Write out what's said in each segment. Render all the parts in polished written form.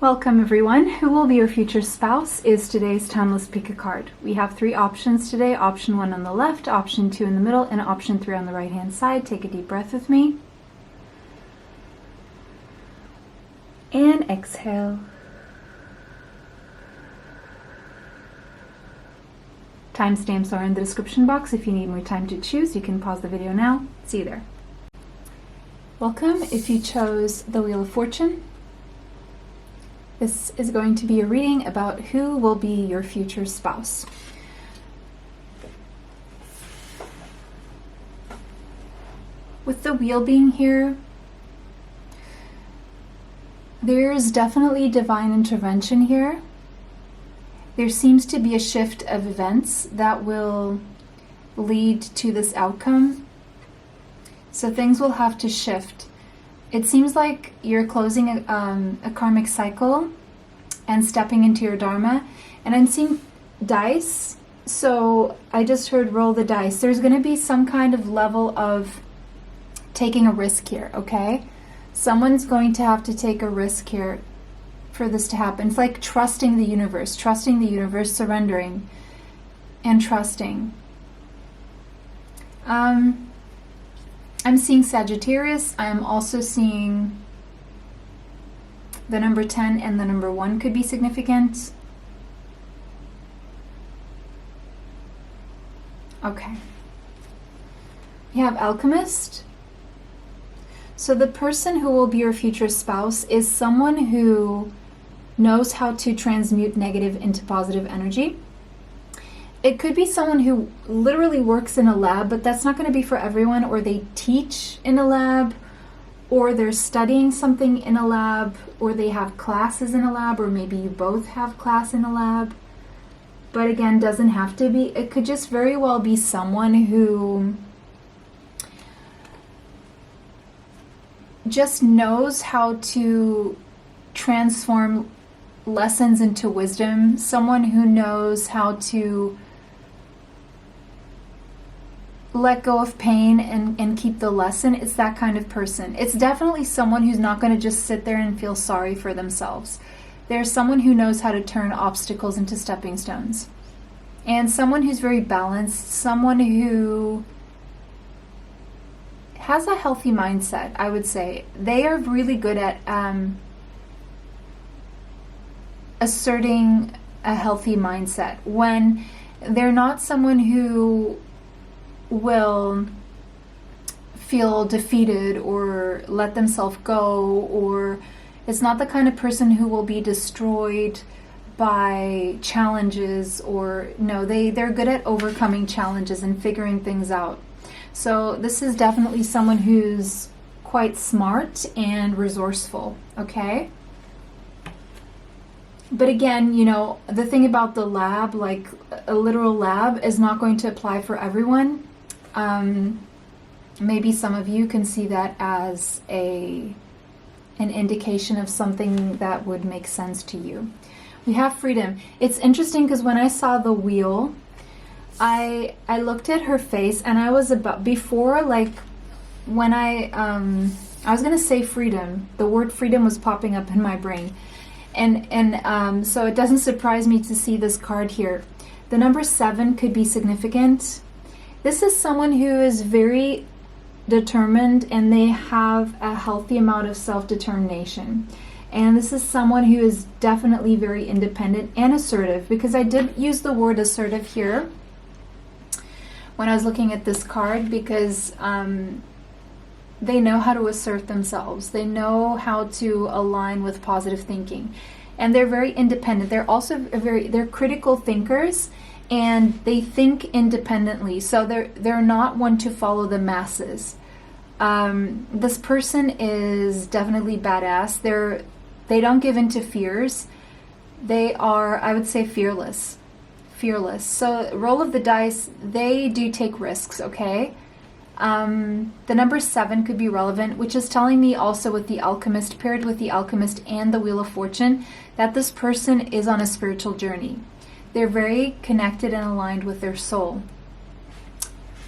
Welcome everyone. Who will be your future spouse is today's timeless pick a card. We have three options today. Option 1 on the left, option 2 in the middle, and option 3 on the right hand side. Take a deep breath with me. And exhale. Timestamps are in the description box. If you need more time to choose, you can pause the video now. See you there. Welcome if you chose the Wheel of Fortune. This is going to be a reading about who will be your future spouse. With the wheel being here, there's definitely divine intervention here. There seems to be a shift of events that will lead to this outcome. So things will have to shift. It seems like you're closing a karmic cycle and stepping into your dharma. And I'm seeing dice. So I just heard roll the dice. There's going to be some kind of level of taking a risk here, okay? Someone's going to have to take a risk here for this to happen. It's like trusting the universe, surrendering and trusting. I'm seeing Sagittarius. I'm also seeing the number 10 and the number 1 could be significant. Okay. You have Alchemist. So the person who will be your future spouse is someone who knows how to transmute negative into positive energy. It could be someone who literally works in a lab, but that's not going to be for everyone, or they teach in a lab, or they're studying something in a lab, or they have classes in a lab, or maybe you both have class in a lab. But again, doesn't have to be. It could just very well be someone who just knows how to transform lessons into wisdom, someone who knows how to let go of pain and keep the lesson. It's that kind of person. It's definitely someone who's not going to just sit there and feel sorry for themselves. There's someone who knows how to turn obstacles into stepping stones. And someone who's very balanced, someone who has a healthy mindset, I would say. They are really good at asserting a healthy mindset. When they're not someone who will feel defeated or let themselves go, or it's not the kind of person who will be destroyed by challenges, or no, they're good at overcoming challenges and figuring things out. So this is definitely someone who's quite smart and resourceful, okay? But again, you know, the thing about the lab, like a literal lab, is not going to apply for everyone. Maybe some of you can see that as an indication of something that would make sense to you. We have freedom. It's interesting because when I saw the wheel, I looked at her face, and I was about, before, like when I was going to say freedom, the word freedom was popping up in my brain. And so it doesn't surprise me to see this card here. The number 7 could be significant. This is someone who is very determined, and they have a healthy amount of self-determination. And this is someone who is definitely very independent and assertive, because I did use the word assertive here when I was looking at this card, because they know how to assert themselves. They know how to align with positive thinking. And they're very independent. They're also they're critical thinkers, and they think independently. So they're not one to follow the masses. This person is definitely badass. They don't give in to fears. They are, I would say, fearless. So roll of the dice, they do take risks, okay? The number 7 could be relevant, which is telling me also with the Alchemist, paired with the Alchemist and the Wheel of Fortune, that this person is on a spiritual journey. They're very connected and aligned with their soul.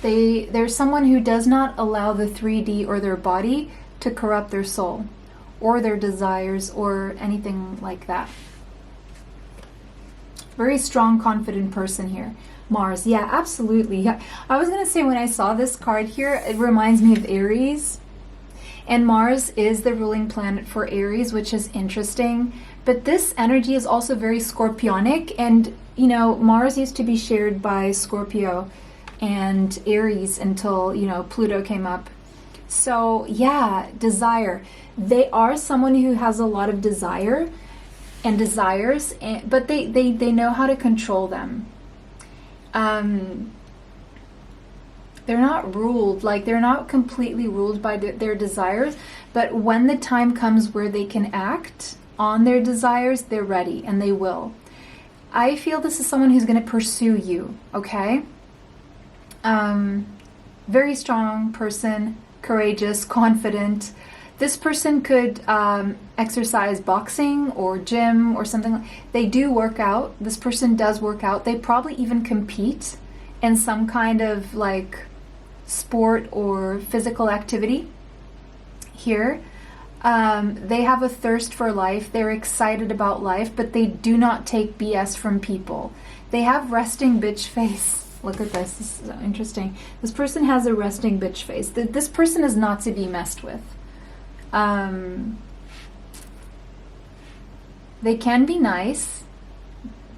They're someone who does not allow the 3D or their body to corrupt their soul, or their desires or anything like that. Very strong, confident person here. Mars, yeah, absolutely. Yeah. I was going to say, when I saw this card here, it reminds me of Aries. And Mars is the ruling planet for Aries, which is interesting. But this energy is also very scorpionic. And, you know, Mars used to be shared by Scorpio and Aries until, you know, Pluto came up. So, yeah, desire. They are someone who has a lot of desire and desires, but they know how to control them. They're not ruled, like they're not completely ruled by their desires, but when the time comes where they can act on their desires, they're ready and they will. I feel this is someone who's going to pursue you, okay? Very strong person, courageous, confident. This person could exercise boxing or gym or something. They do work out. This person does work out. They probably even compete in some kind of like sport or physical activity here. They have a thirst for life. They're excited about life, but they do not take BS from people. They have resting bitch face. Look at this. This is so interesting. This person has a resting bitch face. This person is not to be messed with. They can be nice.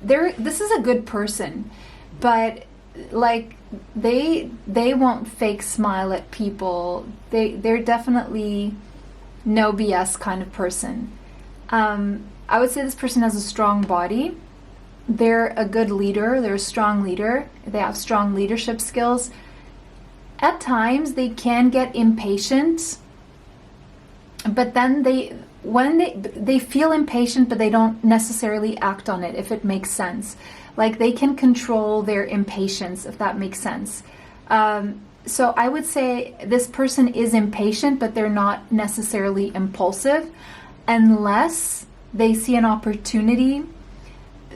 This is a good person, but like they won't fake smile at people. They're definitely no BS kind of person. I would say this person has a strong body. They're a good leader. They're a strong leader. They have strong leadership skills. At times they can get impatient, but then they feel impatient, but they don't necessarily act on it, if it makes sense. Like they can control their impatience, if that makes sense. So I would say this person is impatient, but they're not necessarily impulsive, unless they see an opportunity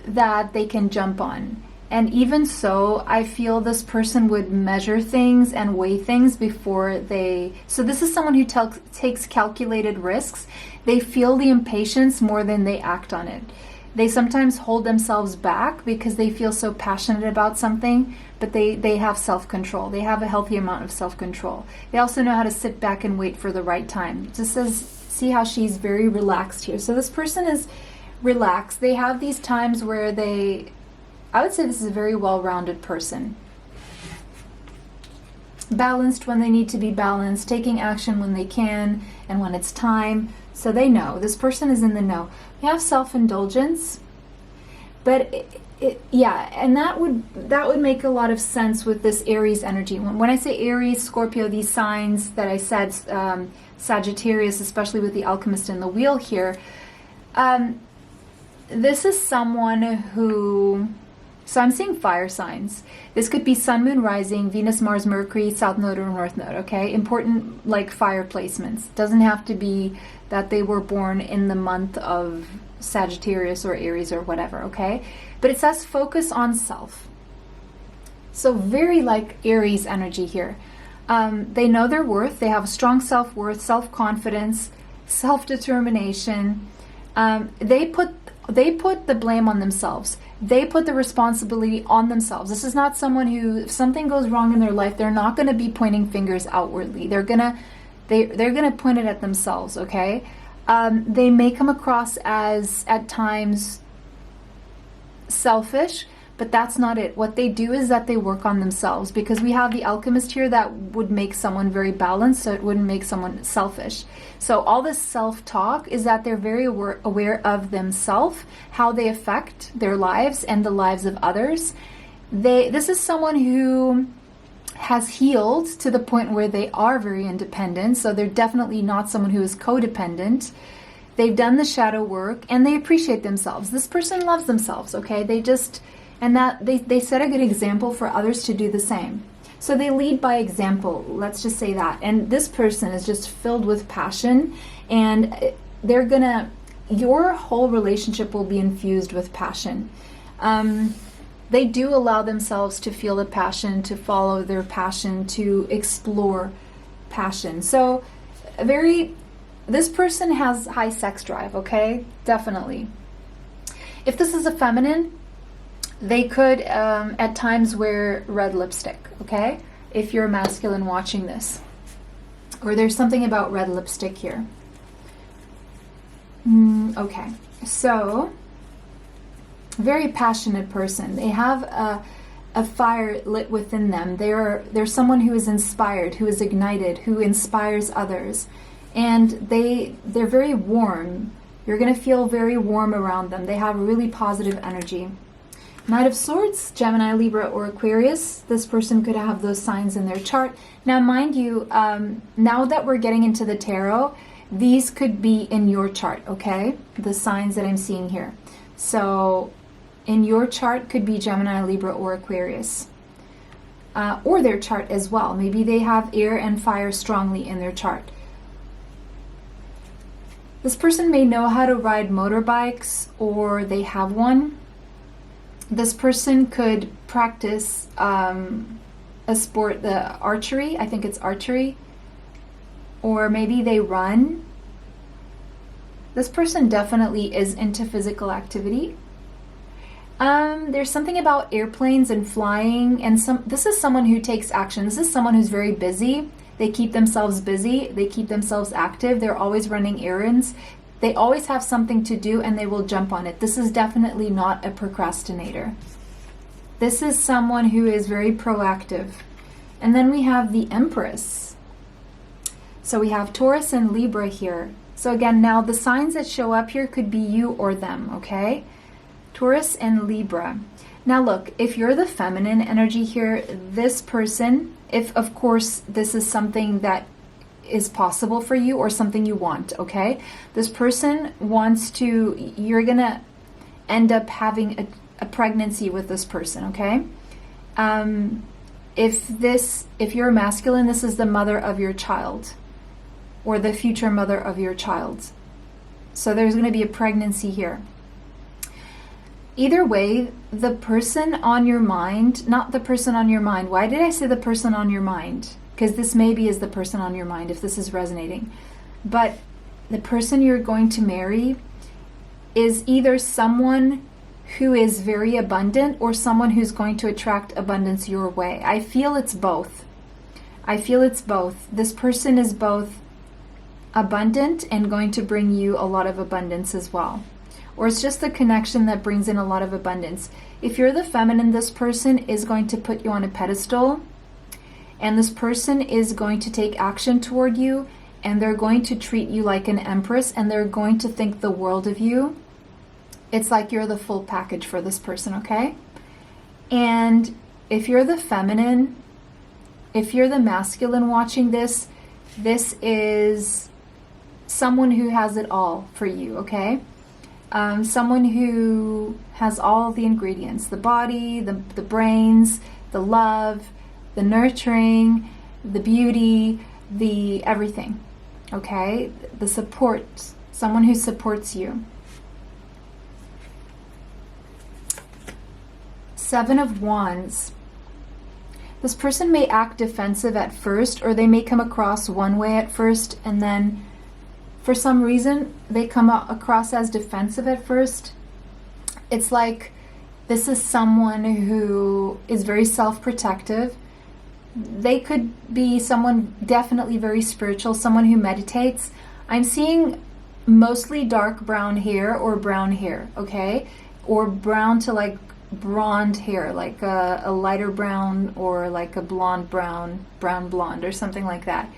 that they can jump on. And even so, I feel this person would measure things and weigh things before they... So this is someone who takes calculated risks. They feel the impatience more than they act on it. They sometimes hold themselves back because they feel so passionate about something, but they have self-control. They have a healthy amount of self-control. They also know how to sit back and wait for the right time. It just says, see how she's very relaxed here. So this person is relaxed. They have these times where I would say this is a very well-rounded person. Balanced when they need to be balanced, taking action when they can and when it's time. So they know. This person is in the know. We have self-indulgence, but yeah, and that would make a lot of sense with this Aries energy. When I say Aries, Scorpio, these signs that I said, Sagittarius, especially with the alchemist in the wheel here, this is someone who... So I'm seeing fire signs. This could be Sun, Moon, Rising, Venus, Mars, Mercury, South Node or North Node, okay? Important like fire placements. Doesn't have to be that they were born in the month of Sagittarius or Aries or whatever, okay? But it says focus on self. So very like Aries energy here. They know their worth. They have a strong self-worth, self-confidence, self-determination. They put the blame on themselves. They put the responsibility on themselves. This is not someone who, if something goes wrong in their life, they're not going to be pointing fingers outwardly. They're gonna point it at themselves. Okay, they may come across as at times selfish, but that's not it. What they do is that they work on themselves, because we have the alchemist here that would make someone very balanced, so it wouldn't make someone selfish. So all this self-talk is that they're very aware of themselves, how they affect their lives and the lives of others. This is someone who has healed to the point where they are very independent, so they're definitely not someone who is codependent. They've done the shadow work and they appreciate themselves. This person loves themselves, okay? They set a good example for others to do the same. So they lead by example, let's just say that. And this person is just filled with passion, and your whole relationship will be infused with passion. They do allow themselves to feel the passion, to follow their passion, to explore passion. So a very This person has high sex drive, okay? Definitely. If this is a feminine, they could at times wear red lipstick, okay? If you're masculine watching this. Or there's something about red lipstick here. Okay, so very passionate person. They have a fire lit within them. They're someone who is inspired, who is ignited, who inspires others. And they're very warm. You're going to feel very warm around them. They have really positive energy. Knight of Swords, Gemini, Libra, or Aquarius. This person could have those signs in their chart. Now, mind you, now that we're getting into the tarot, these could be in your chart, okay? The signs that I'm seeing here. So, in your chart could be Gemini, Libra, or Aquarius. Or their chart as well. Maybe they have air and fire strongly in their chart. This person may know how to ride motorbikes, or they have one. This person could practice a sport, the archery. I think it's archery. Or maybe they run. This person definitely is into physical activity. There's something about airplanes and flying, and this is someone who takes action. This is someone who's very busy. They keep themselves busy. They keep themselves active. They're always running errands. They always have something to do, and they will jump on it. This is definitely not a procrastinator. This is someone who is very proactive. And then we have the Empress. So we have Taurus and Libra here. So again, now the signs that show up here could be you or them, okay? Taurus and Libra. Now look, if you're the feminine energy here, this person, if of course this is something that is possible for you or something you want, okay? This person wants to, you're gonna end up having a pregnancy with this person, okay? If you're masculine, this is the mother of your child or the future mother of your child. So there's gonna be a pregnancy here. Either way, the person on your mind, not the person on your mind. Why did I say the person on your mind? Because this maybe is the person on your mind if this is resonating. But the person you're going to marry is either someone who is very abundant or someone who's going to attract abundance your way. I feel it's both. I feel it's both. This person is both abundant and going to bring you a lot of abundance as well. Or it's just the connection that brings in a lot of abundance. If you're the feminine, this person is going to put you on a pedestal, and this person is going to take action toward you, and they're going to treat you like an empress, and they're going to think the world of you. It's like you're the full package for this person, okay? And if you're the feminine, if you're the masculine watching this, this is someone who has it all for you, okay? Someone who has all the ingredients, the body, the brains, the love, the nurturing, the beauty, the everything, okay? The support, someone who supports you. Seven of Wands. This person may act defensive at first, or they may come across one way at first, and then for some reason they come across as defensive at first. It's like this is someone who is very self-protective. They could be someone definitely very spiritual, someone who meditates. I'm seeing mostly dark brown hair or brown hair, okay? Or brown to like blonde hair, like a lighter brown or like a blonde brown, brown blonde or something like that.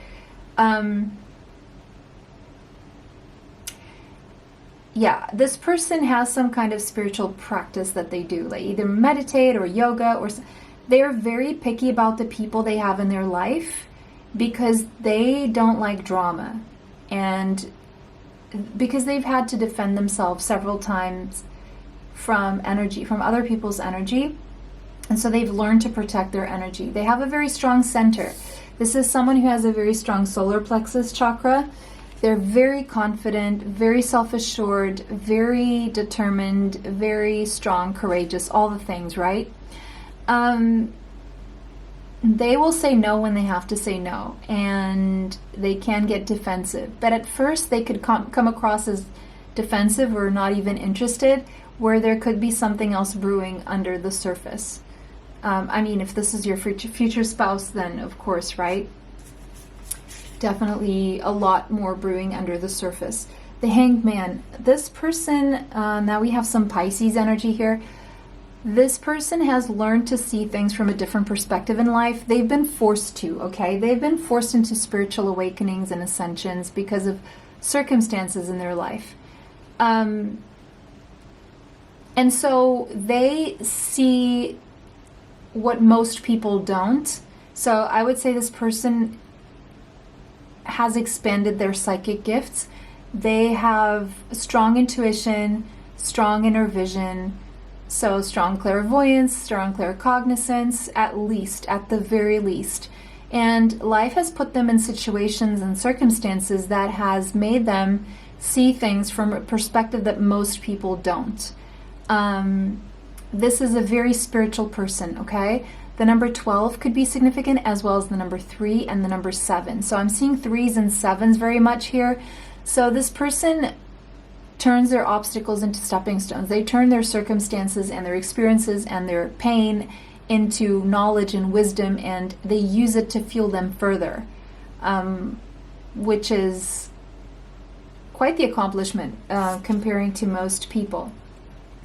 Yeah, this person has some kind of spiritual practice that they do, like either meditate or yoga, or they're very picky about the people they have in their life because they don't like drama, and because they've had to defend themselves several times from energy, from other people's energy, and so they've learned to protect their energy. They have a very strong center. This is someone who has a very strong solar plexus chakra. They're very confident, very self-assured, very determined, very strong, courageous, all the things, right? They will say no when they have to say no, and they can get defensive. But at first, they could come across as defensive or not even interested, where there could be something else brewing under the surface. I mean, if this is your future spouse, then of course, right? Definitely a lot more brewing under the surface. The Hanged Man. This person, now we have some Pisces energy here. This person has learned to see things from a different perspective in life. They've been forced to, okay? They've been forced into spiritual awakenings and ascensions because of circumstances in their life. And so they see what most people don't. So I would say this person has expanded their psychic gifts. They have strong intuition, strong inner vision, so strong clairvoyance, strong claircognizance, at the very least. And life has put them in situations and circumstances that has made them see things from a perspective that most people don't. This is a very spiritual person, okay? The number 12 could be significant, as well as the number 3 and the number 7. So I'm seeing 3s and 7s very much here. So this person turns their obstacles into stepping stones. They turn their circumstances and their experiences and their pain into knowledge and wisdom, and they use it to fuel them further, which is quite the accomplishment comparing to most people.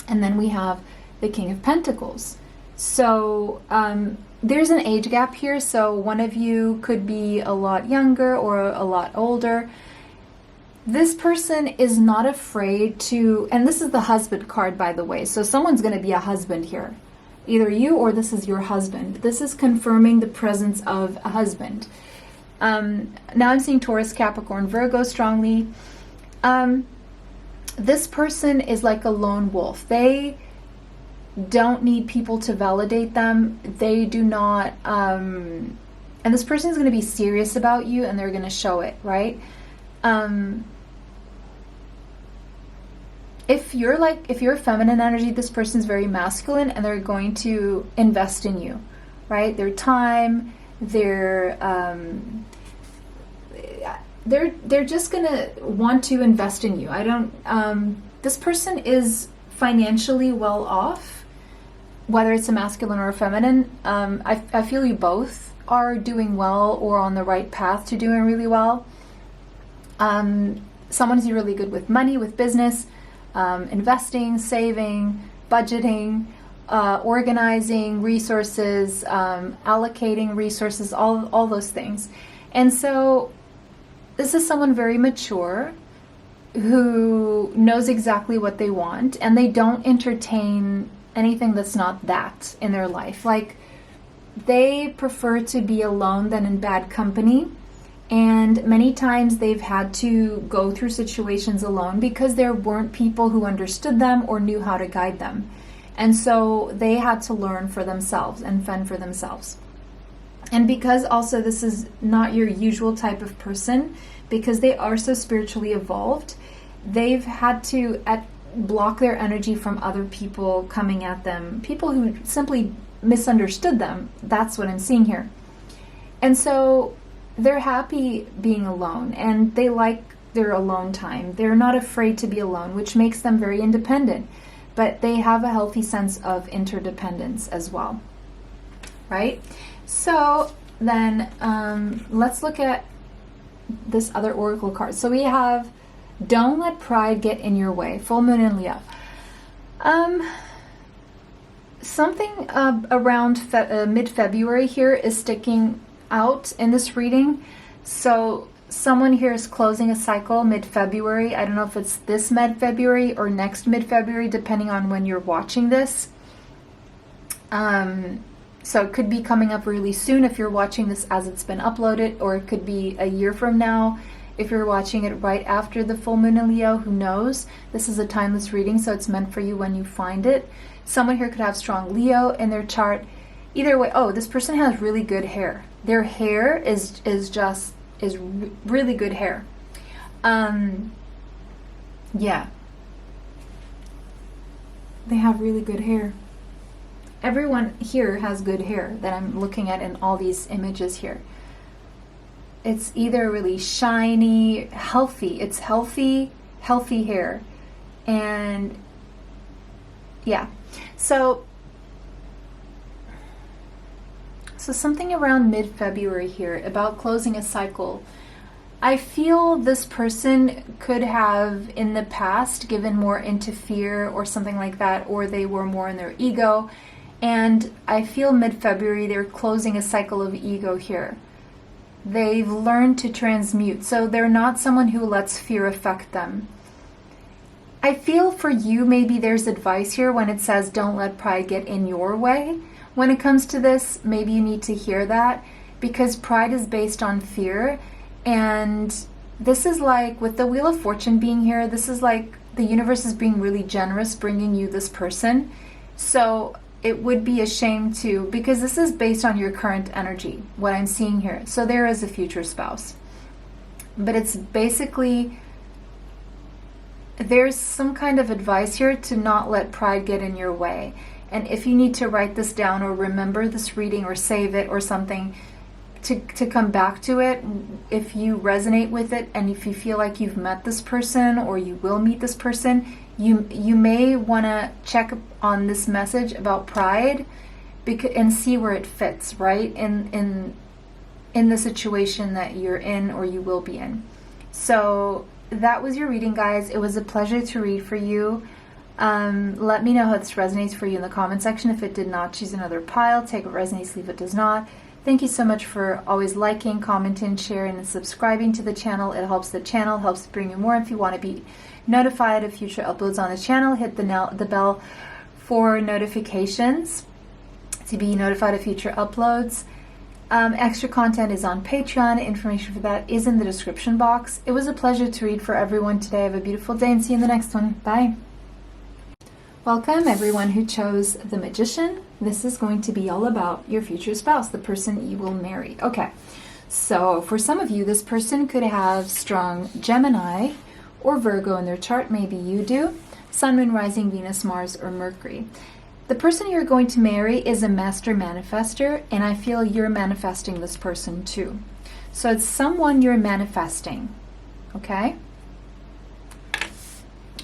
And then we have the King of Pentacles. So there's an age gap here, so one of you could be a lot younger or a lot older. This person is not afraid to, and this is the husband card, by the way, so someone's going to be a husband here. Either you or this is your husband. This is confirming the presence of a husband. Now I'm seeing Taurus, Capricorn, Virgo strongly. This person is like a lone wolf. They don't need people to validate them. They do not, and this person is going to be serious about you, and they're going to show it, right? If you're feminine energy, this person's very masculine, and they're going to invest in you, right? Their time, they're just gonna want to invest in you. This person is financially well off, whether it's a masculine or a feminine. I feel you both are doing well or on the right path to doing really well. Someone's really good with money, with business, investing, saving, budgeting, organizing resources, allocating resources, all those things. And so this is someone very mature who knows exactly what they want, and they don't entertain anything that's not that in their life. Like, they prefer to be alone than in bad company. And many times they've had to go through situations alone because there weren't people who understood them or knew how to guide them. And so they had to learn for themselves and fend for themselves. And because also this is not your usual type of person, because they are so spiritually evolved, they've had to block their energy from other people coming at them, people who simply misunderstood them. That's what I'm seeing here. And so they're happy being alone, and they like their alone time. They're not afraid to be alone, which makes them very independent, but they have a healthy sense of interdependence as well, right? So then let's look at this other oracle card. So we have, don't let pride get in your way, full moon in Leo. Something around mid-February here is sticking out in this reading. So someone here is closing a cycle mid-February. I don't know if it's this mid-February or next mid-February, depending on when you're watching this. So it could be coming up really soon if you're watching this as it's been uploaded, or it could be a year from now if you're watching it right after the full moon in Leo. Who knows? This is a timeless reading, so it's meant for you when you find it. Someone here could have strong Leo in their chart. Either way, oh, this person has really good hair. Their hair is really good hair. Yeah. They have really good hair. everyone here has good hair that I'm looking at in all these images here. It's either really shiny, healthy. It's healthy hair. And yeah. So something around mid-February here about closing a cycle. I feel this person could have in the past given more into fear or something like that, or they were more in their ego. And I feel mid-February they're closing a cycle of ego here. They've learned to transmute. So they're not someone who lets fear affect them. I feel for you, maybe there's advice here when it says don't let pride get in your way. When it comes to this, maybe you need to hear that, because pride is based on fear. And this is like with the Wheel of Fortune being here, this is like the universe is being really generous bringing you this person. So it would be a shame to, because this is based on your current energy, what I'm seeing here. So there is a future spouse. But it's basically, there's some kind of advice here to not let pride get in your way. And if you need to write this down or remember this reading or save it or something to come back to it, if you resonate with it and if you feel like you've met this person or you will meet this person, you may want to check on this message about pride and see where it fits, right? In the situation that you're in or you will be in. So that was your reading, guys. It was a pleasure to read for you. Let me know how this resonates for you in the comment section. If it did not, choose another pile. Take what resonates, leave what does not. Thank you so much for always liking, commenting, sharing, and subscribing to the channel. It helps the channel, helps bring you more. If you want to be notified of future uploads on the channel, hit the bell for notifications to be notified of future uploads. Extra content is on Patreon. Information for that is in the description box. It was a pleasure to read for everyone today. Have a beautiful day and see you in the next one. Bye. Welcome everyone who chose the Magician. This is going to be all about your future spouse, the person you will marry. Okay, so for some of you, this person could have strong Gemini or Virgo in their chart. Maybe you do. Sun, Moon, Rising, Venus, Mars, or Mercury. The person you're going to marry is a master manifester, and I feel you're manifesting this person too. So it's someone you're manifesting, okay?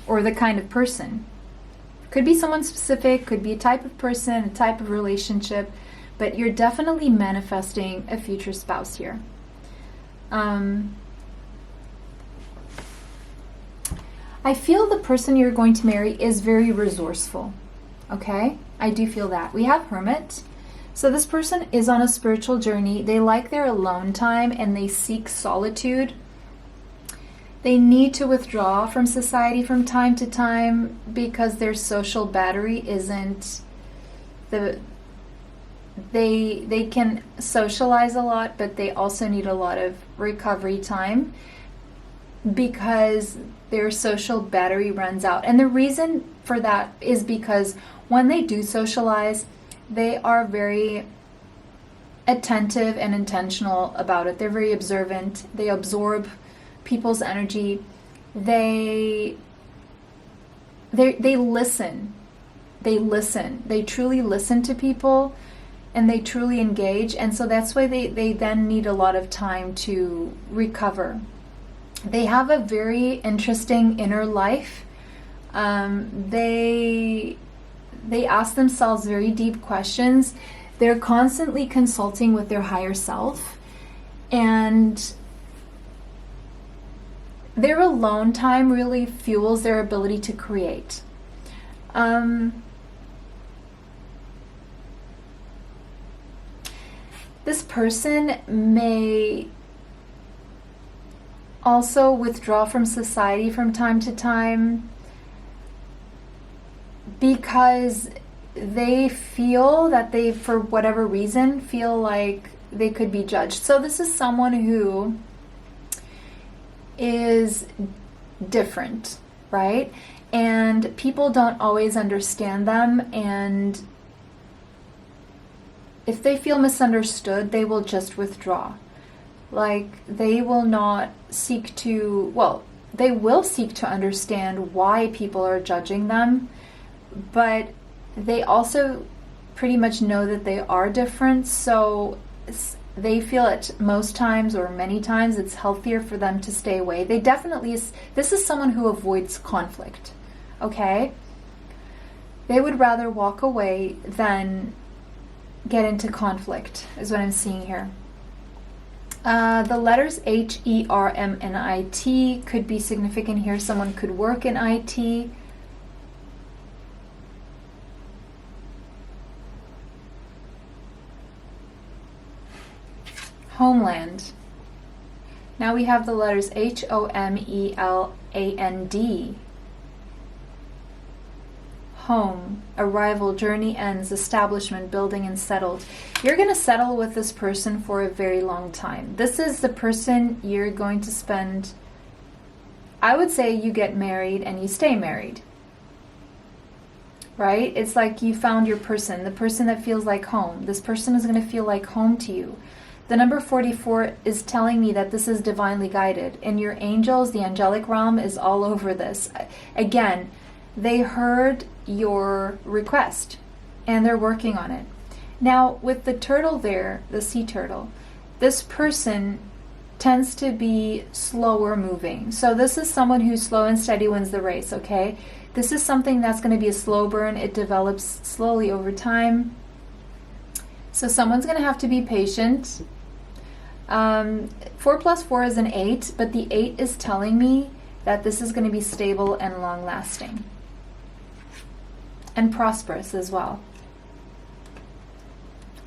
Or the kind of person. Could be someone specific, could be a type of person, a type of relationship, but you're definitely manifesting a future spouse here. I feel the person you're going to marry is very resourceful, okay? I do feel that. We have Hermit. So this person is on a spiritual journey. They like their alone time and they seek solitude. They need to withdraw from society from time to time because their social battery isn't they can socialize a lot, but they also need a lot of recovery time because their social battery runs out. And the reason for that is because when they do socialize, they are very attentive and intentional about it. They're very observant. They absorb people's energy. They listen. They truly listen to people and they truly engage. And so that's why they then need a lot of time to recover. They have a very interesting inner life. They ask themselves very deep questions. They're constantly consulting with their higher self, and their alone time really fuels their ability to create. This person may also withdraw from society from time to time because they feel that they, for whatever reason, feel like they could be judged. So this is someone who is different, right? And people don't always understand them, and if they feel misunderstood, they will just withdraw. Like, they will not seek to, well, they will seek to understand why people are judging them, but they also pretty much know that they are different, so they feel it most times or many times it's healthier for them to stay away. They definitely, this is someone who avoids conflict, okay? They would rather walk away than get into conflict, is what I'm seeing here. The letters H, E, R, M, and IT could be significant here. Someone could work in IT. Homeland. Now we have the letters H, O, M, E, L, A, N, D. Home, arrival, journey ends, establishment, building, and settled. You're going to settle with this person for a very long time. This is the person you're going to spend, I would say you get married and you stay married. Right? It's like you found your person, the person that feels like home. This person is going to feel like home to you. The number 44 is telling me that this is divinely guided. And your angels, the angelic realm, is all over this. Again, they heard your request and they're working on it. Now, with the turtle there, the sea turtle, this person tends to be slower moving. So this is someone who's slow and steady wins the race, okay? This is something that's going to be a slow burn. It develops slowly over time. So someone's going to have to be patient. 4 plus 4 is an 8, but the 8 is telling me that this is going to be stable and long-lasting. And prosperous as well.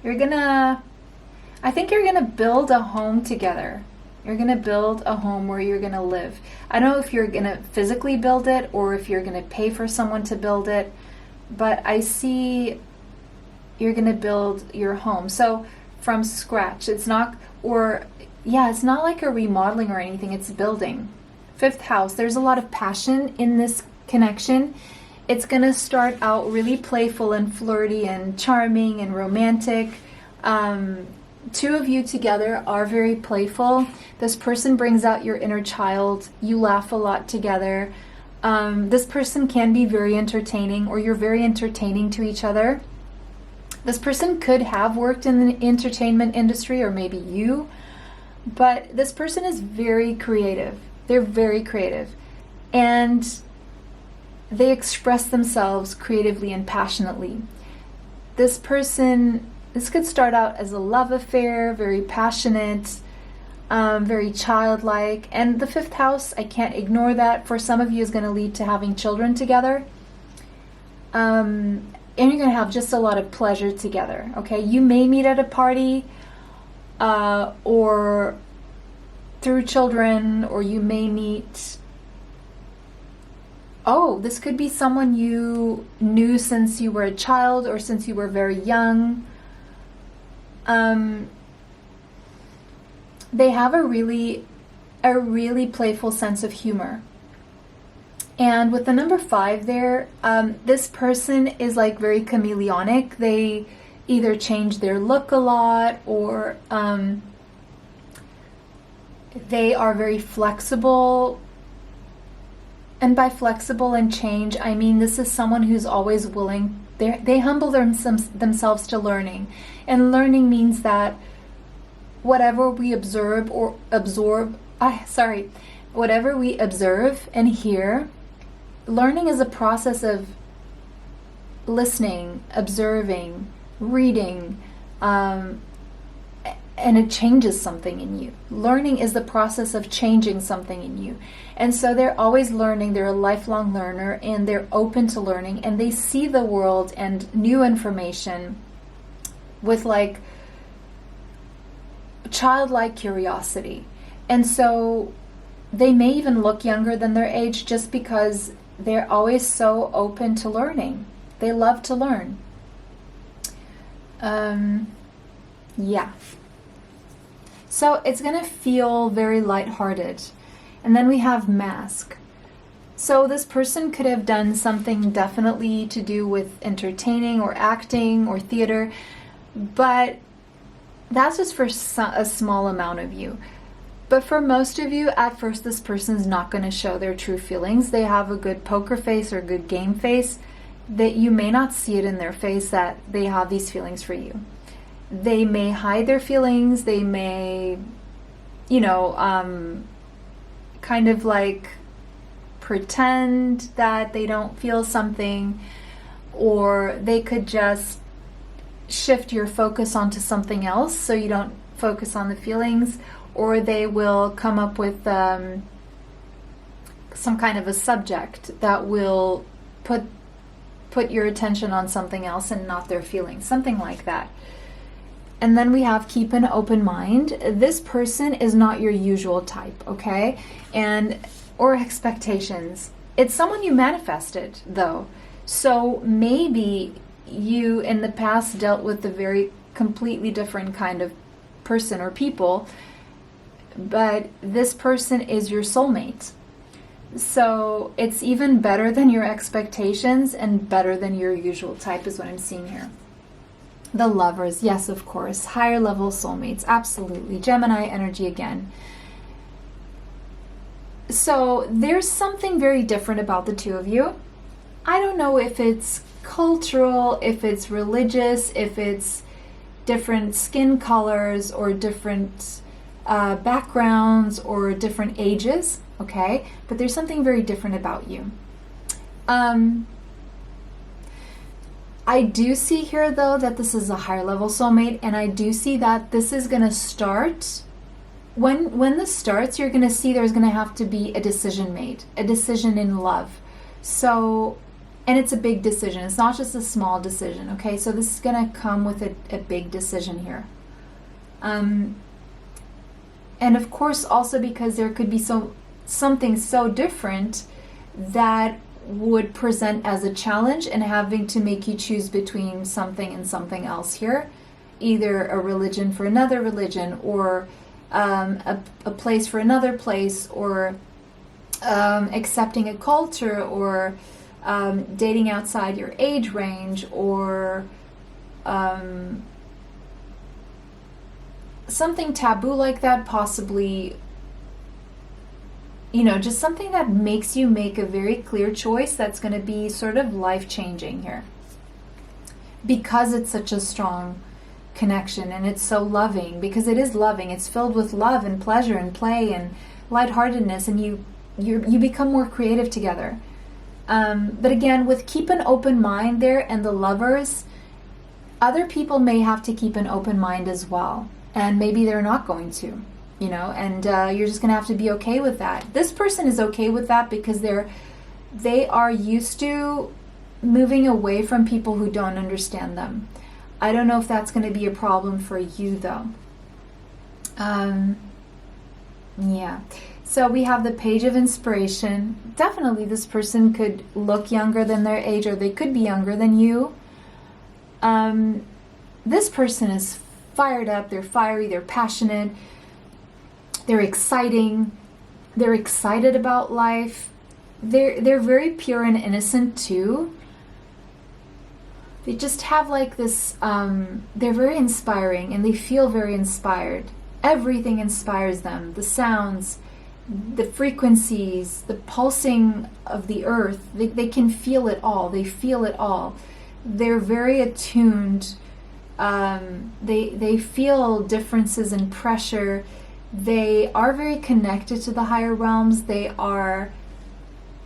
I think you're gonna build a home together. You're gonna build a home where you're gonna live. I don't know if you're gonna physically build it or if you're gonna pay for someone to build it, but I see you're gonna build your home. So from scratch, it's not like a remodeling or anything, it's building. 5th house, there's a lot of passion in this connection. It's going to start out really playful and flirty and charming and romantic. 2 of you together are very playful. This person brings out your inner child. You laugh a lot together. This person can be very entertaining, or you're very entertaining to each other. This person could have worked in the entertainment industry, or maybe you, but this person is very creative. They're very creative. And they express themselves creatively and passionately. This could start out as a love affair, very passionate, very childlike. And the 5th house, I can't ignore that. For some of you is going to lead to having children together. And you're going to have just a lot of pleasure together. Okay, you may meet at a party or through children, or you may meet... Oh, this could be someone you knew since you were a child or since you were very young. They have a really playful sense of humor. And with the number 5 there, this person is like very chameleonic. They either change their look a lot, or they are very flexible. And by flexible and change, I mean this is someone who's always willing. They humble themselves to learning. And learning means that whatever we whatever we observe and hear, learning is a process of listening, observing, reading, and it changes something in you. Learning is the process of changing something in you. And so they're always learning, they're a lifelong learner, and they're open to learning, and they see the world and new information with like childlike curiosity. And so they may even look younger than their age just because they're always so open to learning. They love to learn. Yeah. So it's going to feel very lighthearted. And then we have mask. So this person could have done something definitely to do with entertaining or acting or theater, but that's just for a small amount of you. But for most of you, at first, this person's not going to show their true feelings. They have a good poker face or good game face, that you may not see it in their face that they have these feelings for you. They may hide their feelings. They may, kind of like pretend that they don't feel something, or they could just shift your focus onto something else so you don't focus on the feelings, or they will come up with some kind of a subject that will put your attention on something else and not their feelings, something like that. And then we have keep an open mind. This person is not your usual type, okay? Or expectations. It's someone you manifested, though. So maybe you in the past dealt with a very completely different kind of person or people, but this person is your soulmate. So it's even better than your expectations and better than your usual type is what I'm seeing here. The lovers, yes, of course. Higher level soulmates, absolutely. Gemini energy again. So there's something very different about the two of you. I don't know if it's cultural, if it's religious, if it's different skin colors or different backgrounds or different ages, okay? But there's something very different about you. I do see here, though, that this is a higher level soulmate, and I do see that this is going to start. When this starts, you're going to see there's going to have to be a decision made, a decision in love. So, and it's a big decision. It's not just a small decision, okay? So this is going to come with a big decision here. And of course, also because there could be something so different that would present as a challenge and having to make you choose between something and something else here, either a religion for another religion, or a place for another place, or accepting a culture, or dating outside your age range, or something taboo like that, possibly. Just something that makes you make a very clear choice that's going to be sort of life-changing here. Because it's such a strong connection and it's so loving, because it is loving. It's filled with love and pleasure and play and lightheartedness, and you become more creative together. But again, with keep an open mind there and the lovers, other people may have to keep an open mind as well. And maybe they're not going to. And you're just going to have to be okay with that. This person is okay with that because they are used to moving away from people who don't understand them. I don't know if that's going to be a problem for you, though. Yeah. So we have the Page of Inspiration. Definitely this person could look younger than their age, or they could be younger than you. This person is fired up. They're fiery. They're passionate. They're exciting. They're excited about life. They're very pure and innocent too. They just have like this, they're very inspiring and they feel very inspired. Everything inspires them. The sounds, the frequencies, the pulsing of the earth. They can feel it all. They feel it all. They're very attuned. They feel differences in pressure. They are very connected to the higher realms. They are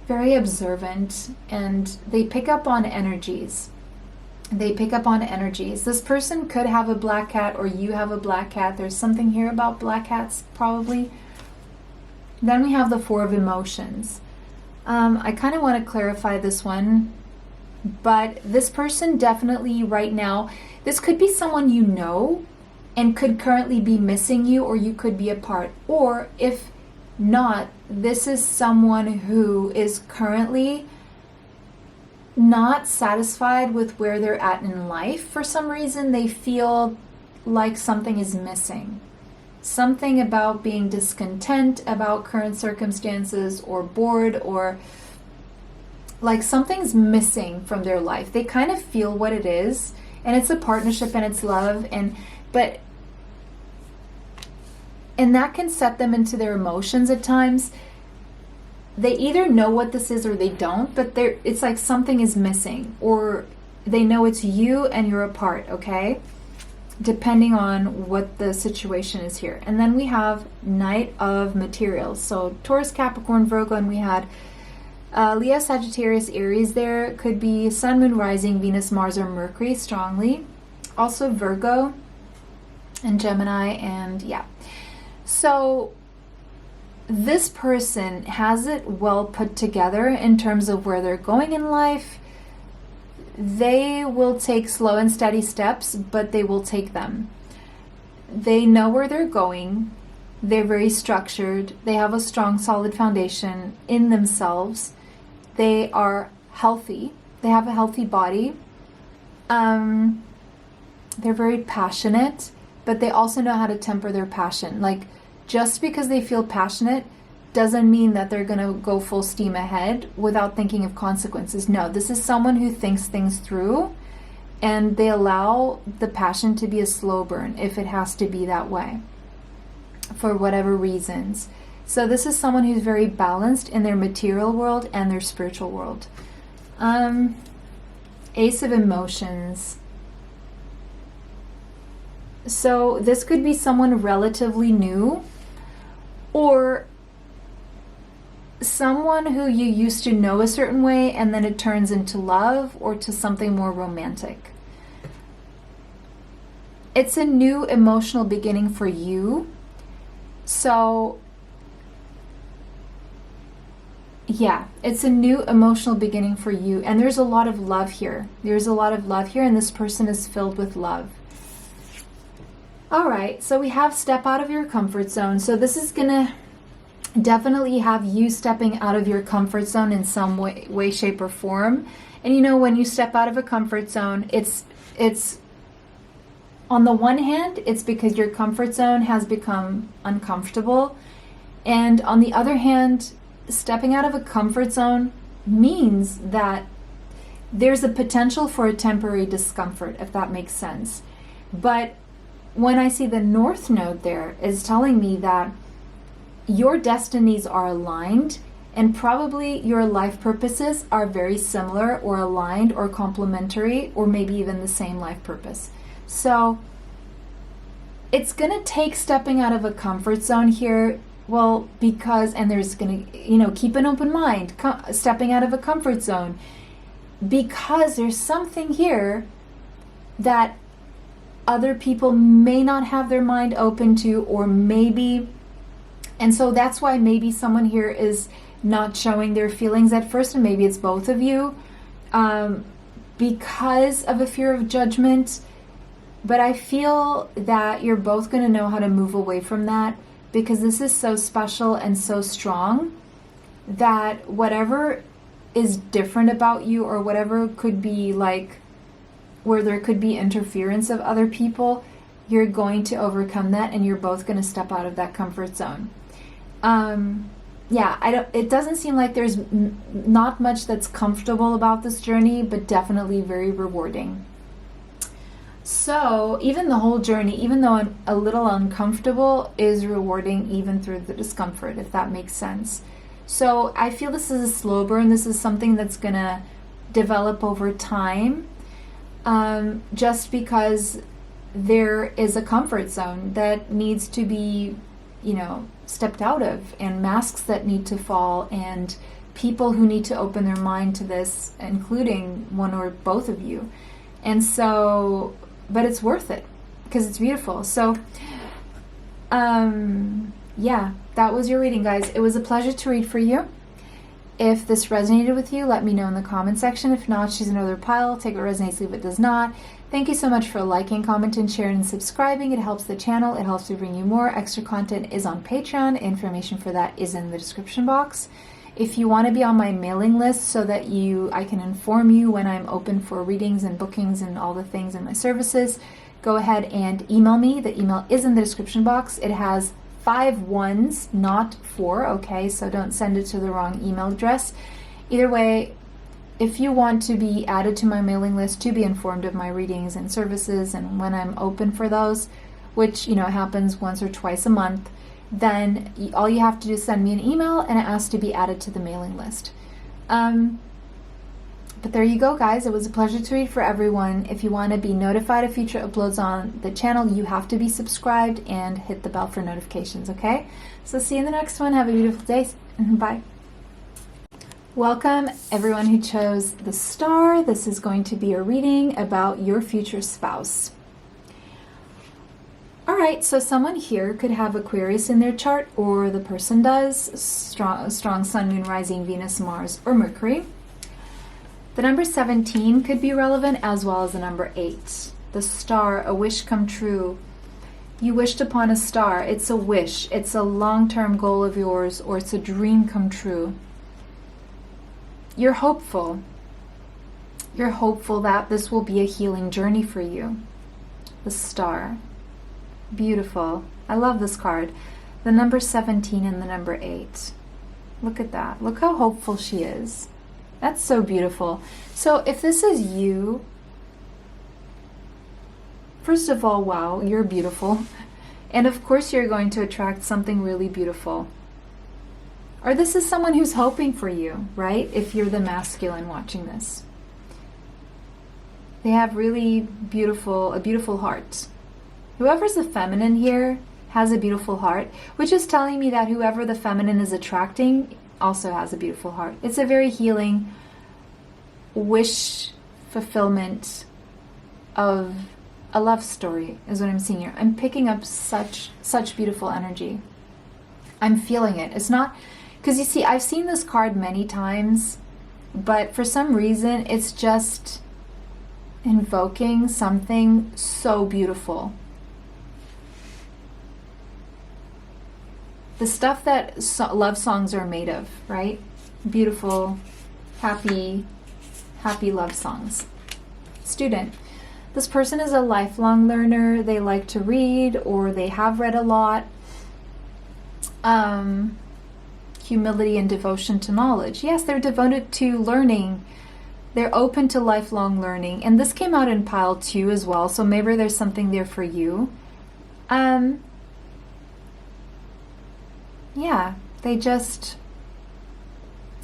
very observant and they pick up on energies. This person could have a black cat, or you have a black cat. There's something here about black cats, probably. Then we have the Four of Emotions. I kind of want to clarify this one, but this person definitely right now, this could be someone you know and could currently be missing you, or you could be apart. Or if not, this is someone who is currently not satisfied with where they're at in life. For some reason, they feel like something is missing. Something about being discontent about current circumstances, or bored, or like something's missing from their life. They kind of feel what it is, and it's a partnership and it's love, and that can set them into their emotions at times. they either know what this is or they don't, but it's like something is missing, or they know it's you and you're apart, okay? Depending on what the situation is here. And then we have Knight of Materials. So Taurus, Capricorn, Virgo, and we had Leo, Sagittarius, Aries there. Could be Sun, Moon, Rising, Venus, Mars, or Mercury strongly. Also Virgo and Gemini, and yeah. So this person has it well put together in terms of where they're going in life. They will take slow and steady steps, but they will take them. They know where they're going. They're very structured. They have a strong, solid foundation in themselves. They are healthy. They have a healthy body. They're very passionate, but they also know how to temper their passion. Like, just because they feel passionate doesn't mean that they're going to go full steam ahead without thinking of consequences. No, this is someone who thinks things through, and they allow the passion to be a slow burn if it has to be that way for whatever reasons. So this is someone who's very balanced in their material world and their spiritual world. Ace of Emotions. So this could be someone relatively new, or someone who you used to know a certain way and then it turns into love or to something more romantic. It's a new emotional beginning for you. So yeah, it's a new emotional beginning for you, and there's a lot of love here. There's a lot of love here, and this person is filled with love. All right, so we have step out of your comfort zone. So this is gonna definitely have you stepping out of your comfort zone in some way, shape, or form. And you know, when you step out of a comfort zone, it's on the one hand, it's because your comfort zone has become uncomfortable. And on the other hand, stepping out of a comfort zone means that there's a potential for a temporary discomfort, if that makes sense. But when I see the North Node there, is telling me that your destinies are aligned, and probably your life purposes are very similar or aligned or complementary, or maybe even the same life purpose. So it's going to take stepping out of a comfort zone here. Well, because, and there's going to, keep an open mind, stepping out of a comfort zone, because there's something here that other people may not have their mind open to, or maybe, and so that's why maybe someone here is not showing their feelings at first, and maybe it's both of you, because of a fear of judgment. But I feel that you're both going to know how to move away from that, because this is so special and so strong that whatever is different about you, or whatever could be like where there could be interference of other people, you're going to overcome that, and you're both going to step out of that comfort zone. It doesn't seem like there's not much that's comfortable about this journey, but definitely very rewarding. So even the whole journey, even though I'm a little uncomfortable, is rewarding even through the discomfort, if that makes sense. So I feel this is a slow burn. This is something that's going to develop over time, just because there is a comfort zone that needs to be, stepped out of, and masks that need to fall, and people who need to open their mind to this, including one or both of you. And so, but it's worth it because it's beautiful. So, yeah, that was your reading, guys. It was a pleasure to read for you. If this resonated with you, let me know in the comment section. If not, choose another pile. Take what resonates, leave what does not. Thank you so much for liking, commenting, sharing, and subscribing. It helps the channel. It helps to bring you more. Extra content is on Patreon. Information for that is in the description box. If you want to be on my mailing list so that I can inform you when I'm open for readings and bookings and all the things in my services, go ahead and email me. The email is in the description box. It has 5 ones, not 4, okay? So don't send it to the wrong email address. Either way, if you want to be added to my mailing list to be informed of my readings and services and when I'm open for those, which, happens once or twice a month, then all you have to do is send me an email and it asks to be added to the mailing list. But there you go, guys. It was a pleasure to read for everyone. If you want to be notified of future uploads on the channel, you have to be subscribed and hit the bell for notifications, okay? So see you in the next one. Have a beautiful day. Bye. Welcome, everyone who chose the star. This is going to be a reading about your future spouse. All right, so someone here could have Aquarius in their chart, or the person does, strong sun, moon, rising, Venus, Mars, or Mercury. The number 17 could be relevant, as well as the number 8. The star, a wish come true. You wished upon a star. It's a wish. It's a long-term goal of yours, or it's a dream come true. You're hopeful. You're hopeful that this will be a healing journey for you. The star. Beautiful. I love this card. The number 17 and the number 8. Look at that. Look how hopeful she is. That's so beautiful. So if this is you, first of all, wow, you're beautiful. And of course you're going to attract something really beautiful. Or this is someone who's hoping for you, right? If you're the masculine watching this. They have really a beautiful heart. Whoever's the feminine here has a beautiful heart, which is telling me that whoever the feminine is attracting also has a beautiful heart. It's a very healing wish fulfillment of a love story is what I'm seeing here. I'm picking up such beautiful energy. I'm feeling it. It's not, because you see, I've seen this card many times, but for some reason it's just invoking something so beautiful. The stuff that love songs are made of, right? Beautiful, happy love songs. Student. This person is a lifelong learner. They like to read, or they have read a lot. Humility and devotion to knowledge. Yes, they're devoted to learning. They're open to lifelong learning. And this came out in pile 2 as well, so maybe there's something there for you. Yeah, they're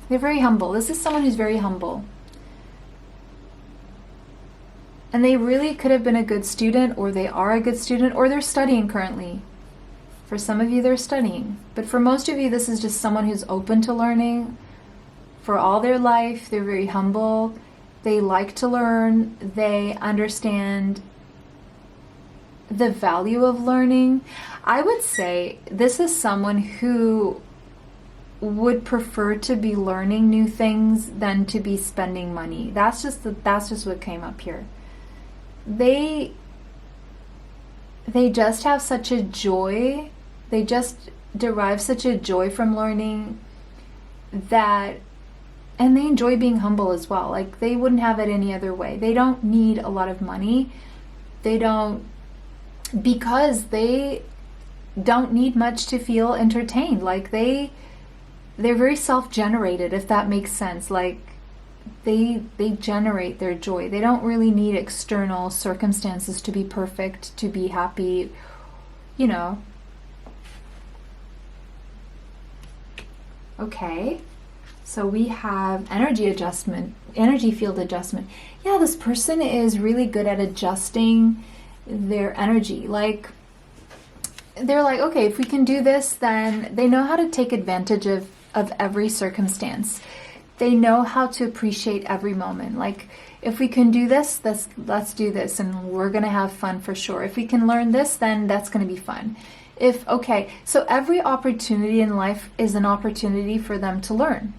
very humble. This is someone who's very humble. And they really could have been a good student, or they are a good student, or they're studying currently. For some of you, they're studying. But for most of you, this is just someone who's open to learning. For all their life, they're very humble. They like to learn. They understand the value of learning. I would say this is someone who would prefer to be learning new things than to be spending money. That's just what came up here. They just have such a joy. They just derive such a joy from learning and they enjoy being humble as well. Like, they wouldn't have it any other way. They don't need a lot of money. Because they don't need much to feel entertained. Like, they're very self-generated, if that makes sense. Like, they generate their joy. They don't really need external circumstances to be perfect, to be happy, you know. Okay, so we have energy field adjustment. Yeah, this person is really good at adjusting their energy. Like, they're like, okay, if we can do this, then they know how to take advantage of every circumstance. They know how to appreciate every moment. Like, if we can do this, let's do this, and we're gonna have fun for sure. If we can learn this, then that's gonna be fun. So every opportunity in life is an opportunity for them to learn.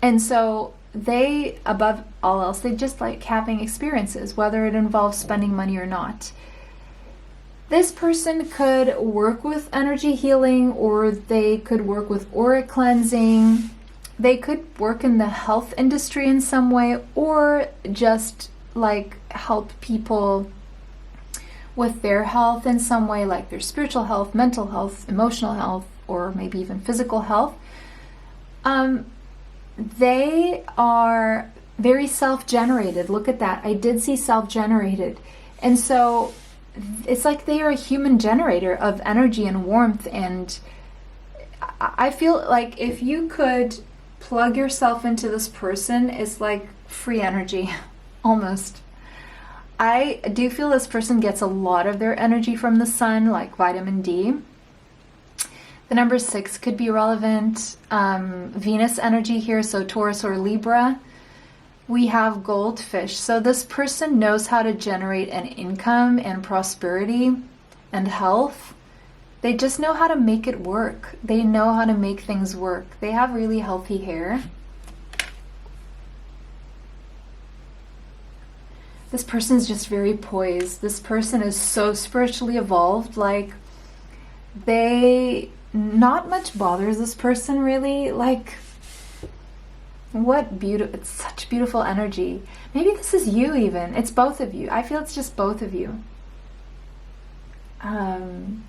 And so they, above all else, they just like having experiences, whether it involves spending money or not. This person could work with energy healing, or they could work with aura cleansing. They could work in the health industry in some way, or just like help people with their health in some way, like their spiritual health, mental health, emotional health, or maybe even physical health. They are very self-generated. Look at that. I did see self-generated. And so it's like they are a human generator of energy and warmth and I feel like if you could plug yourself into this person, it's like free energy, almost. I do feel this person gets a lot of their energy from the sun, like vitamin D. The number 6 could be relevant. Venus energy here, so Taurus or Libra. We have goldfish. So this person knows how to generate an income and prosperity and health. They just know how to make it work. They know how to make things work. They have really healthy hair. This person is just very poised. This person is so spiritually evolved. Like, not much bothers this person really. Like, what beautiful, it's such beautiful energy. Maybe this is you even. It's both of you. I feel it's just both of you.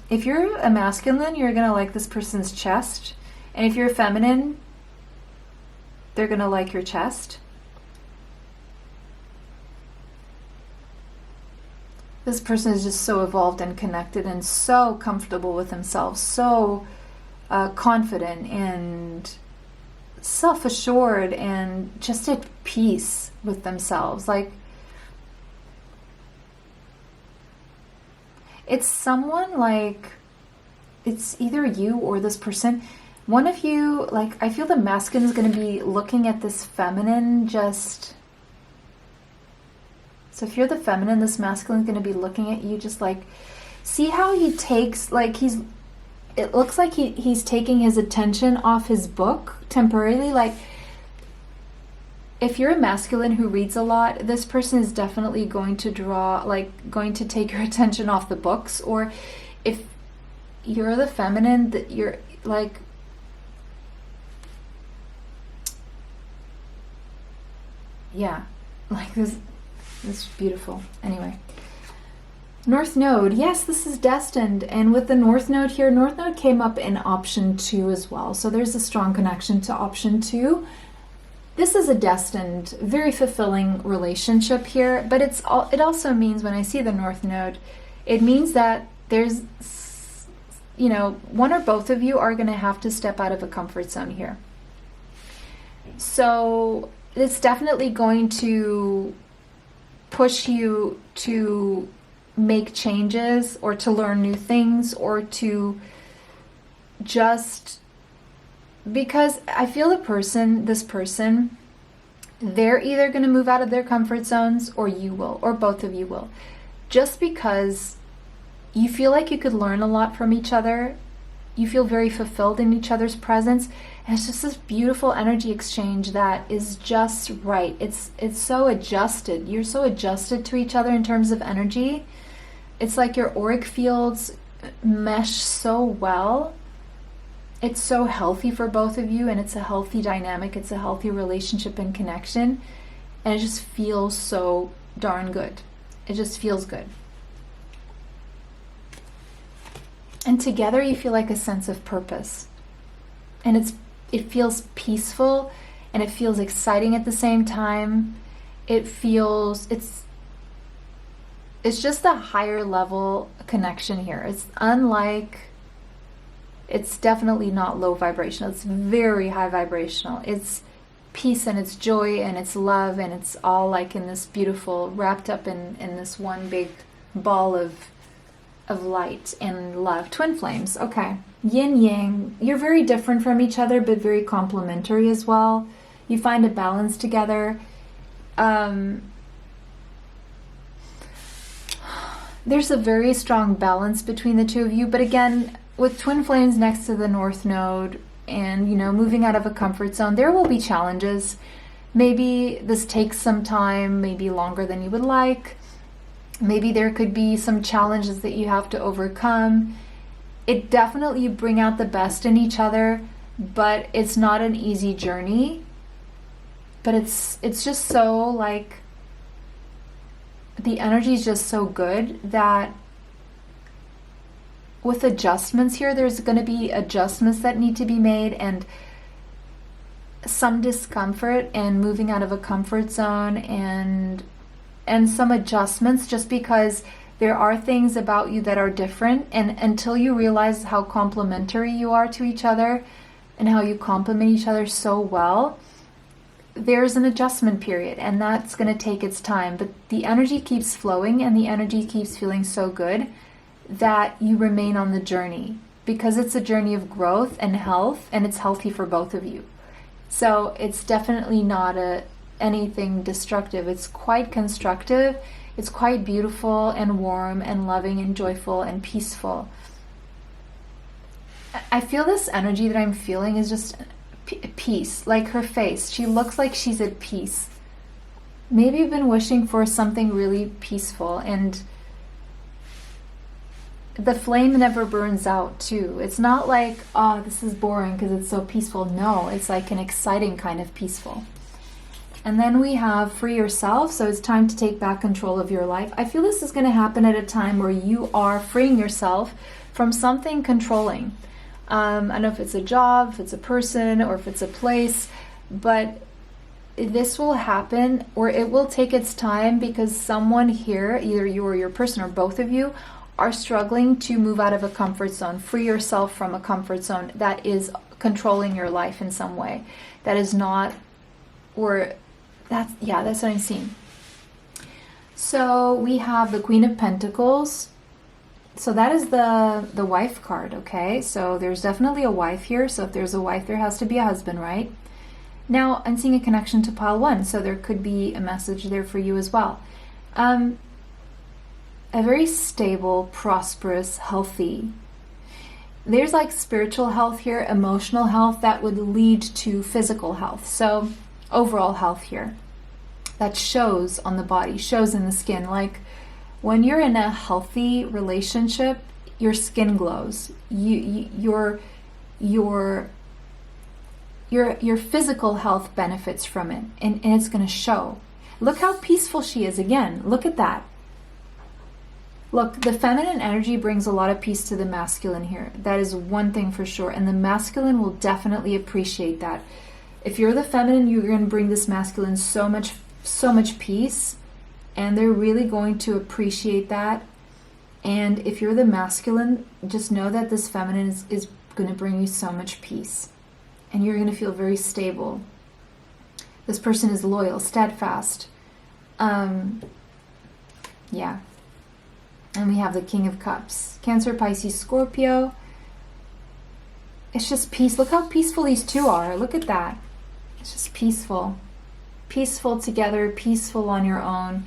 If you're a masculine, you're going to like this person's chest. And if you're a feminine, they're going to like your chest. This person is just so evolved and connected and so comfortable with themselves, so confident and self-assured and just at peace with themselves. Like, it's someone like, it's either you or this person. One of you, like, I feel the masculine is going to be looking at this feminine just... So if you're the feminine, this masculine is going to be looking at you just like, see how he takes, like it looks like he's taking his attention off his book temporarily. Like, if you're a masculine who reads a lot, this person is definitely going to going to take your attention off the books. Or if you're the feminine, that you're like, yeah, like this. It's beautiful. Anyway, North Node. Yes, this is destined. And with the North Node here, North Node came up in option 2 as well. So there's a strong connection to option 2. This is a destined, very fulfilling relationship here. But it also means, when I see the North Node, it means that there's, one or both of you are going to have to step out of a comfort zone here. So it's definitely going to push you to make changes or to learn new things or to just, because I feel this person, they're either going to move out of their comfort zones or you will, or both of you will, just because you feel like you could learn a lot from each other. You feel very fulfilled in each other's presence. And it's just this beautiful energy exchange that is just right. It's so adjusted. You're so adjusted to each other in terms of energy. It's like your auric fields mesh so well. It's so healthy for both of you, and it's a healthy dynamic. It's a healthy relationship and connection. And it just feels so darn good. It just feels good. And together you feel like a sense of purpose. And it feels peaceful and it feels exciting at the same time. It's just a higher level connection here. It's definitely not low vibrational. It's very high vibrational. It's peace and it's joy and it's love, and it's all like in this beautiful, wrapped up in this one big ball of light and love. Twin flames. Okay. Yin yang. You're very different from each other, but very complementary as well. You find a balance together. There's a very strong balance between the two of you, but again, with twin flames next to the North Node and, moving out of a comfort zone, there will be challenges. Maybe this takes some time, maybe longer than you would like. Maybe there could be some challenges that you have to overcome. It definitely bring out the best in each other, but it's not an easy journey. But it's just so, like, the energy is just so good that with adjustments here, there's going to be adjustments that need to be made, and some discomfort and moving out of a comfort zone, and some adjustments, just because There are things about you that are different, and until you realize how complementary you are to each other and how you complement each other so well, there's an adjustment period, and that's going to take its time. But the energy keeps flowing, and the energy keeps feeling so good that you remain on the journey, because it's a journey of growth and health, and it's healthy for both of you. So it's definitely not anything destructive. It's quite constructive. It's quite beautiful and warm and loving and joyful and peaceful. I feel this energy that I'm feeling is just peace, like her face. She looks like she's at peace. Maybe you've been wishing for something really peaceful, and the flame never burns out too. It's not like, oh, this is boring because it's so peaceful. No, it's like an exciting kind of peaceful. And then we have free yourself. So it's time to take back control of your life. I feel this is going to happen at a time where you are freeing yourself from something controlling. I don't know if it's a job, if it's a person, or if it's a place, but this will happen, or it will take its time, because someone here, either you or your person or both of you, are struggling to move out of a comfort zone. Free yourself from a comfort zone that is controlling your life in some way. That is not, or that's what I'm seeing. So we have the Queen of Pentacles. So that is the wife card, okay? So there's definitely a wife here. So if there's a wife, there has to be a husband, right? Now I'm seeing a connection to pile 1. So there could be a message there for you as well. A very stable, prosperous, healthy. There's like spiritual health here, emotional health that would lead to physical health. So overall health here that shows on the body, shows in the skin. Like when you're in a healthy relationship, your skin glows. Your physical health benefits from it, and it's going to show. Look how peaceful she is again. Look at that. Look, the feminine energy brings a lot of peace to the masculine here. That is one thing for sure. And the masculine will definitely appreciate that. If you're the feminine, you're going to bring this masculine so much peace. And they're really going to appreciate that. And if you're the masculine, just know that this feminine is going to bring you so much peace. And you're going to feel very stable. This person is loyal, steadfast. Yeah. And we have the King of Cups. Cancer, Pisces, Scorpio. It's just peace. Look how peaceful these two are. Look at that. It's just peaceful. Peaceful together, peaceful on your own.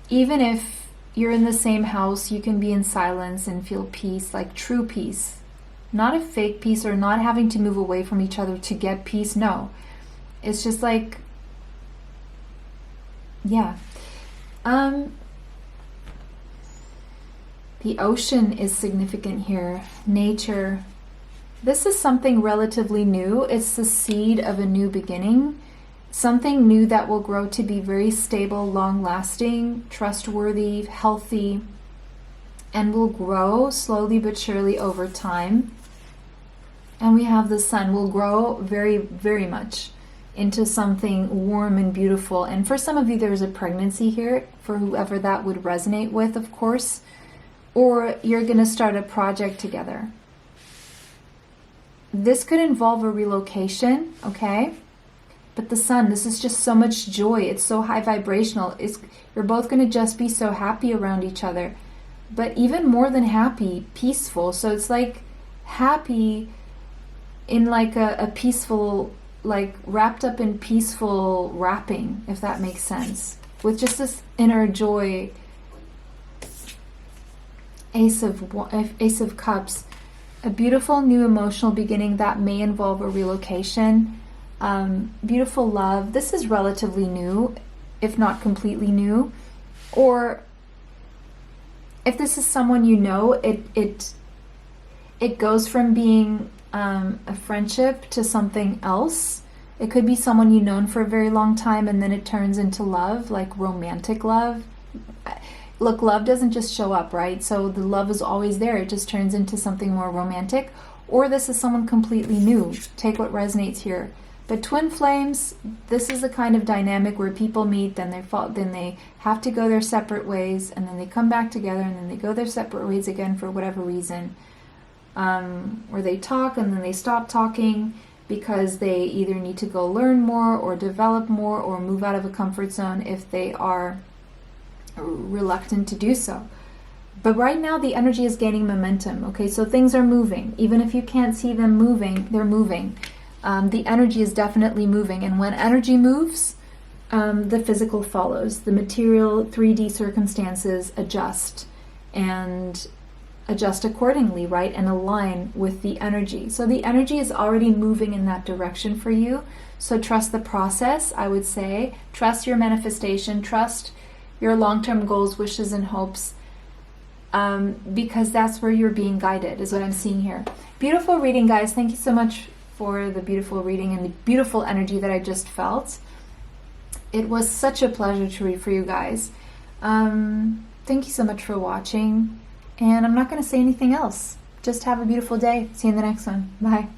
Even if you're in the same house, you can be in silence and feel peace, like true peace. Not a fake peace, or not having to move away from each other to get peace. No. It's just like, yeah. The ocean is significant here. Nature. This is something relatively new. It's the seed of a new beginning. Something new that will grow to be very stable, long-lasting, trustworthy, healthy, and will grow slowly but surely over time. And we have the sun will grow very, very much into something warm and beautiful. And for some of you, there's a pregnancy here, for whoever that would resonate with, of course. Or you're going to start a project together. This could involve a relocation, okay? But the sun, this is just so much joy. It's so high vibrational. You're both going to just be so happy around each other. But even more than happy, peaceful. So it's like happy in like a peaceful, like wrapped up in peaceful wrapping, if that makes sense. With just this inner joy. Ace of Cups, a beautiful new emotional beginning that may involve a relocation, beautiful love. This is relatively new, if not completely new. Or if this is someone you know, it goes from being a friendship to something else. It could be someone you've known for a very long time, and then it turns into love, like romantic love. Look, love doesn't just show up, right? So the love is always there. It just turns into something more romantic. Or this is someone completely new. Take what resonates here. But twin flames, this is the kind of dynamic where people meet, then they have to go their separate ways, and then they come back together, and then they go their separate ways again for whatever reason. Or they talk and then they stop talking because they either need to go learn more or develop more or move out of a comfort zone if they are reluctant to do so. But right now the energy is gaining momentum, okay? So things are moving. Even if you can't see them moving, they're moving. The energy is definitely moving. And when energy moves, the physical follows. The material 3D circumstances adjust and adjust accordingly, right? And align with the energy. So the energy is already moving in that direction for you. So trust the process, I would say. Trust your manifestation. Trust your long-term goals, wishes, and hopes. Because that's where you're being guided, is what I'm seeing here. Beautiful reading, guys. Thank you so much for the beautiful reading and the beautiful energy that I just felt. It was such a pleasure to read for you guys. Thank you so much for watching. And I'm not going to say anything else. Just have a beautiful day. See you in the next one. Bye.